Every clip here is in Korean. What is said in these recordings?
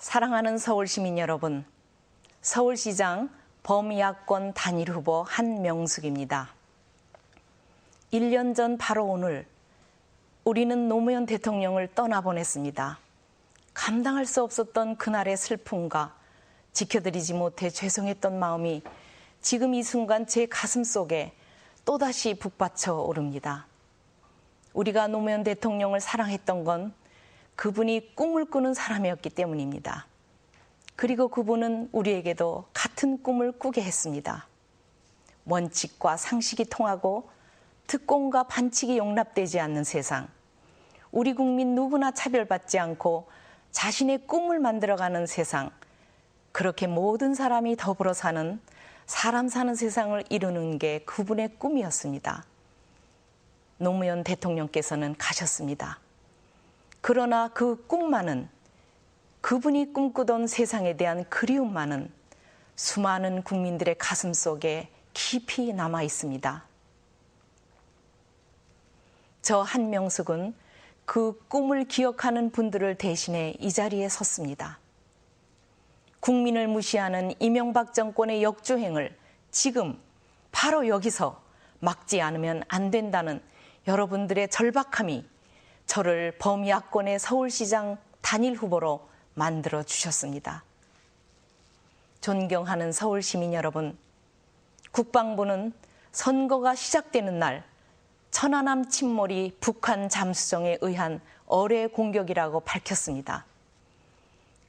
사랑하는 서울시민 여러분, 서울시장 범야권 단일 후보 한명숙입니다. 1년 전 바로 오늘 우리는 노무현 대통령을 떠나보냈습니다. 감당할 수 없었던 그날의 슬픔과 지켜드리지 못해 죄송했던 마음이 지금 이 순간 제 가슴 속에 또다시 북받쳐 오릅니다. 우리가 노무현 대통령을 사랑했던 건 그분이 꿈을 꾸는 사람이었기 때문입니다. 그리고 그분은 우리에게도 같은 꿈을 꾸게 했습니다. 원칙과 상식이 통하고 특권과 반칙이 용납되지 않는 세상, 우리 국민 누구나 차별받지 않고 자신의 꿈을 만들어가는 세상, 그렇게 모든 사람이 더불어 사는 사람 사는 세상을 이루는 게 그분의 꿈이었습니다. 노무현 대통령께서는 가셨습니다. 그러나 그 꿈만은, 그분이 꿈꾸던 세상에 대한 그리움만은 수많은 국민들의 가슴 속에 깊이 남아 있습니다. 저 한명숙은 그 꿈을 기억하는 분들을 대신해 이 자리에 섰습니다. 국민을 무시하는 이명박 정권의 역주행을 지금 바로 여기서 막지 않으면 안 된다는 여러분들의 절박함이 저를 범야권의 서울시장 단일 후보로 만들어 주셨습니다. 존경하는 서울시민 여러분, 국방부는 선거가 시작되는 날 천안함 침몰이 북한 잠수정에 의한 어뢰 공격이라고 밝혔습니다.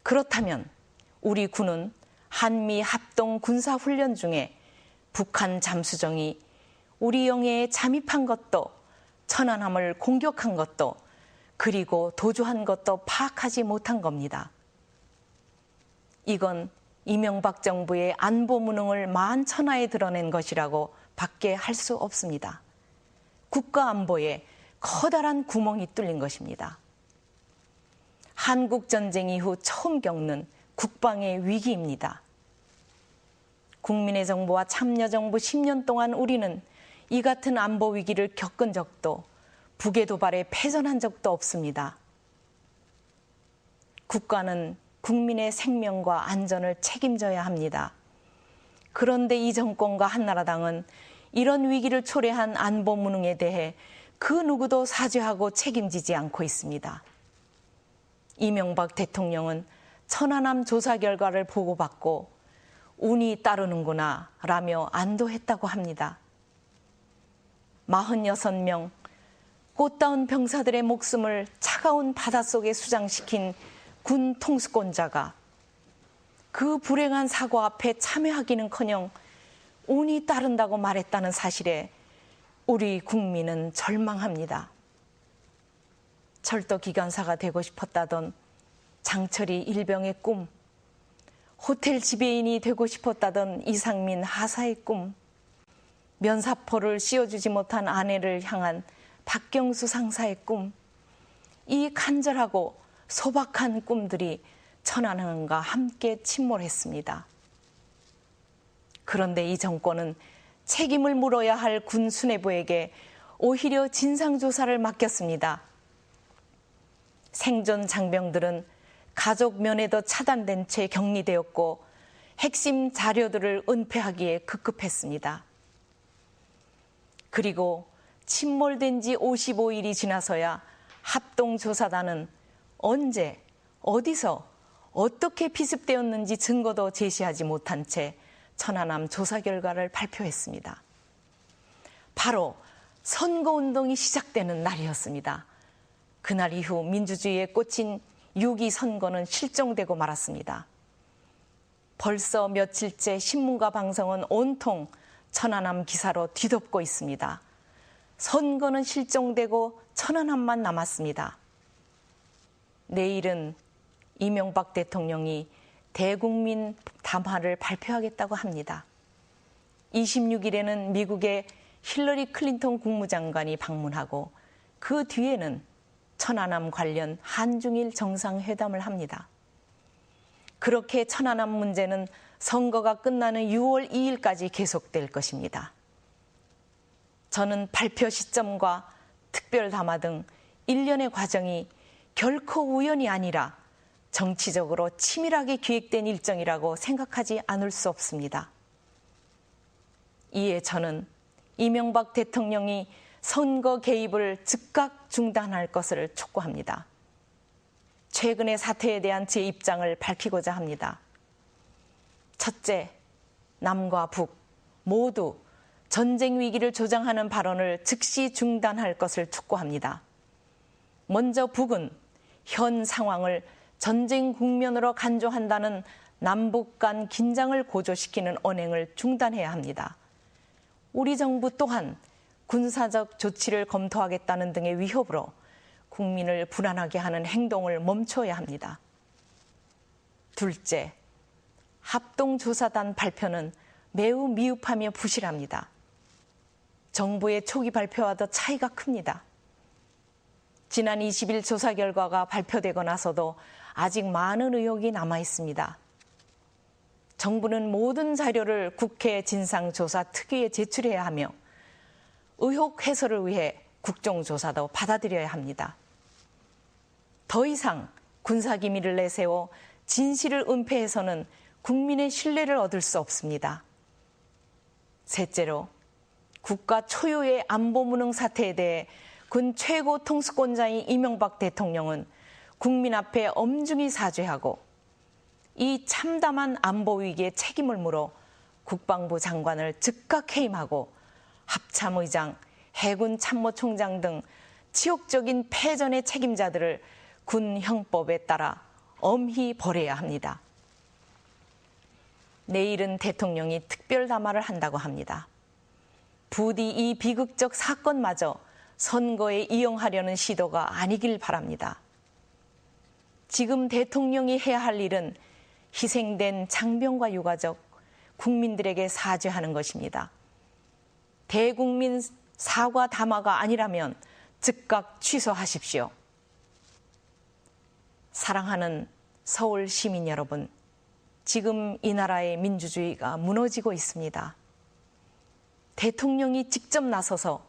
그렇다면 우리 군은 한미 합동 군사훈련 중에 북한 잠수정이 우리 영해에 잠입한 것도 천안함을 공격한 것도 그리고 도주한 것도 파악하지 못한 겁니다. 이건 이명박 정부의 안보 무능을 만천하에 드러낸 것이라고 밖에 할 수 없습니다. 국가 안보에 커다란 구멍이 뚫린 것입니다. 한국 전쟁 이후 처음 겪는 국방의 위기입니다. 국민의 정부와 참여정부 10년 동안 우리는 이 같은 안보 위기를 겪은 적도 북의 도발에 패전한 적도 없습니다. 국가는 국민의 생명과 안전을 책임져야 합니다. 그런데 이 정권과 한나라당은 이런 위기를 초래한 안보 무능에 대해 그 누구도 사죄하고 책임지지 않고 있습니다. 이명박 대통령은 천안함 조사 결과를 보고받고 운이 따르는구나 라며 안도했다고 합니다. 46명 꽃다운 병사들의 목숨을 차가운 바닷속에 수장시킨 군 통수권자가 그 불행한 사고 앞에 참여하기는커녕 운이 따른다고 말했다는 사실에 우리 국민은 절망합니다. 철도 기관사가 되고 싶었다던 장철희 일병의 꿈, 호텔 지배인이 되고 싶었다던 이상민 하사의 꿈, 면사포를 씌워주지 못한 아내를 향한 박경수 상사의 꿈, 이 간절하고 소박한 꿈들이 천안함과 함께 침몰했습니다. 그런데 이 정권은 책임을 물어야 할 군 수뇌부에게 오히려 진상조사를 맡겼습니다. 생존 장병들은 가족 면회도 차단된 채 격리되었고 핵심 자료들을 은폐하기에 급급했습니다. 그리고 침몰된 지 55일이 지나서야 합동조사단은 언제, 어디서, 어떻게 피습되었는지 증거도 제시하지 못한 채 천안함 조사 결과를 발표했습니다. 바로 선거운동이 시작되는 날이었습니다. 그날 이후 민주주의에 꽂힌 6.2 선거는 실종되고 말았습니다. 벌써 며칠째 신문과 방송은 온통 천안함 기사로 뒤덮고 있습니다. 선거는 실종되고 천안함만 남았습니다. 내일은 이명박 대통령이 대국민 담화를 발표하겠다고 합니다. 26일에는 미국의 힐러리 클린턴 국무장관이 방문하고 그 뒤에는 천안함 관련 한중일 정상회담을 합니다. 그렇게 천안함 문제는 선거가 끝나는 6월 2일까지 계속될 것입니다. 저는 발표 시점과 특별 담화 등 일련의 과정이 결코 우연이 아니라 정치적으로 치밀하게 기획된 일정이라고 생각하지 않을 수 없습니다. 이에 저는 이명박 대통령이 선거 개입을 즉각 중단할 것을 촉구합니다. 최근의 사태에 대한 제 입장을 밝히고자 합니다. 첫째, 남과 북 모두 전쟁 위기를 조장하는 발언을 즉시 중단할 것을 촉구합니다. 먼저 북은 현 상황을 전쟁 국면으로 간주한다는 남북 간 긴장을 고조시키는 언행을 중단해야 합니다. 우리 정부 또한 군사적 조치를 검토하겠다는 등의 위협으로 국민을 불안하게 하는 행동을 멈춰야 합니다. 둘째, 합동조사단 발표는 매우 미흡하며 부실합니다. 정부의 초기 발표와도 차이가 큽니다. 지난 20일 조사 결과가 발표되고 나서도 아직 많은 의혹이 남아 있습니다. 정부는 모든 자료를 국회 진상조사특위에 제출해야 하며 의혹 해소를 위해 국정조사도 받아들여야 합니다. 더 이상 군사기밀을 내세워 진실을 은폐해서는 국민의 신뢰를 얻을 수 없습니다. 셋째로, 국가 초유의 안보 무능 사태에 대해 군 최고 통수권자인 이명박 대통령은 국민 앞에 엄중히 사죄하고 이 참담한 안보 위기에 책임을 물어 국방부 장관을 즉각 해임하고 합참의장, 해군 참모총장 등 치욕적인 패전의 책임자들을 군 형법에 따라 엄히 벌해야 합니다. 내일은 대통령이 특별 담화를 한다고 합니다. 부디 이 비극적 사건마저 선거에 이용하려는 시도가 아니길 바랍니다. 지금 대통령이 해야 할 일은 희생된 장병과 유가족, 국민들에게 사죄하는 것입니다. 대국민 사과 담화가 아니라면 즉각 취소하십시오. 사랑하는 서울 시민 여러분, 지금 이 나라의 민주주의가 무너지고 있습니다. 대통령이 직접 나서서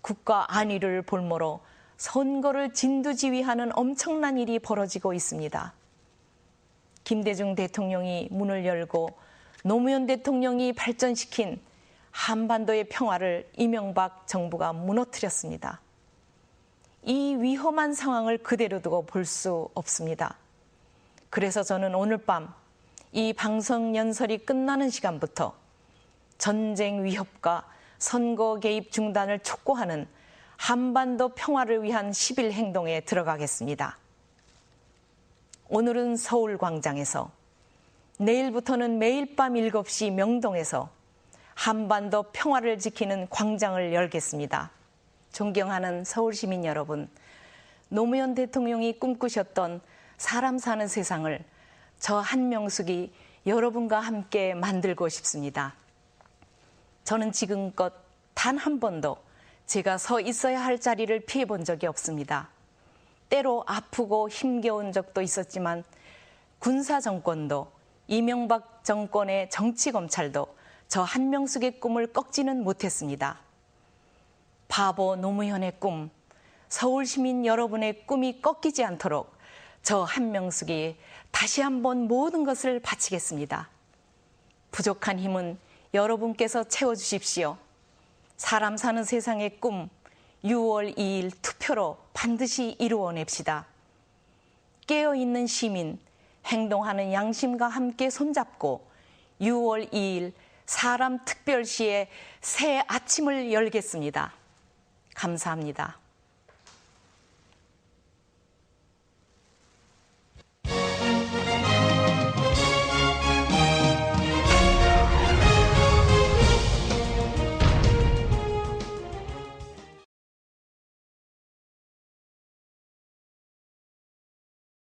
국가 안위를 볼모로 선거를 진두지휘하는 엄청난 일이 벌어지고 있습니다. 김대중 대통령이 문을 열고 노무현 대통령이 발전시킨 한반도의 평화를 이명박 정부가 무너뜨렸습니다. 이 위험한 상황을 그대로 두고 볼 수 없습니다. 그래서 저는 오늘 밤 이 방송 연설이 끝나는 시간부터 전쟁 위협과 선거 개입 중단을 촉구하는 한반도 평화를 위한 10일 행동에 들어가겠습니다. 오늘은 서울광장에서, 내일부터는 매일 밤 7시 명동에서 한반도 평화를 지키는 광장을 열겠습니다. 존경하는 서울시민 여러분, 노무현 대통령이 꿈꾸셨던 사람 사는 세상을 저 한명숙이 여러분과 함께 만들고 싶습니다. 저는 지금껏 단 한 번도 제가 서 있어야 할 자리를 피해본 적이 없습니다. 때로 아프고 힘겨운 적도 있었지만 군사정권도 이명박 정권의 정치검찰도 저 한명숙의 꿈을 꺾지는 못했습니다. 바보 노무현의 꿈, 서울시민 여러분의 꿈이 꺾이지 않도록 저 한명숙이 다시 한번 모든 것을 바치겠습니다. 부족한 힘은 여러분께서 채워주십시오. 사람 사는 세상의 꿈 6월 2일 투표로 반드시 이루어냅시다. 깨어있는 시민, 행동하는 양심과 함께 손잡고 6월 2일 사람 특별시의 새 아침을 열겠습니다. 감사합니다.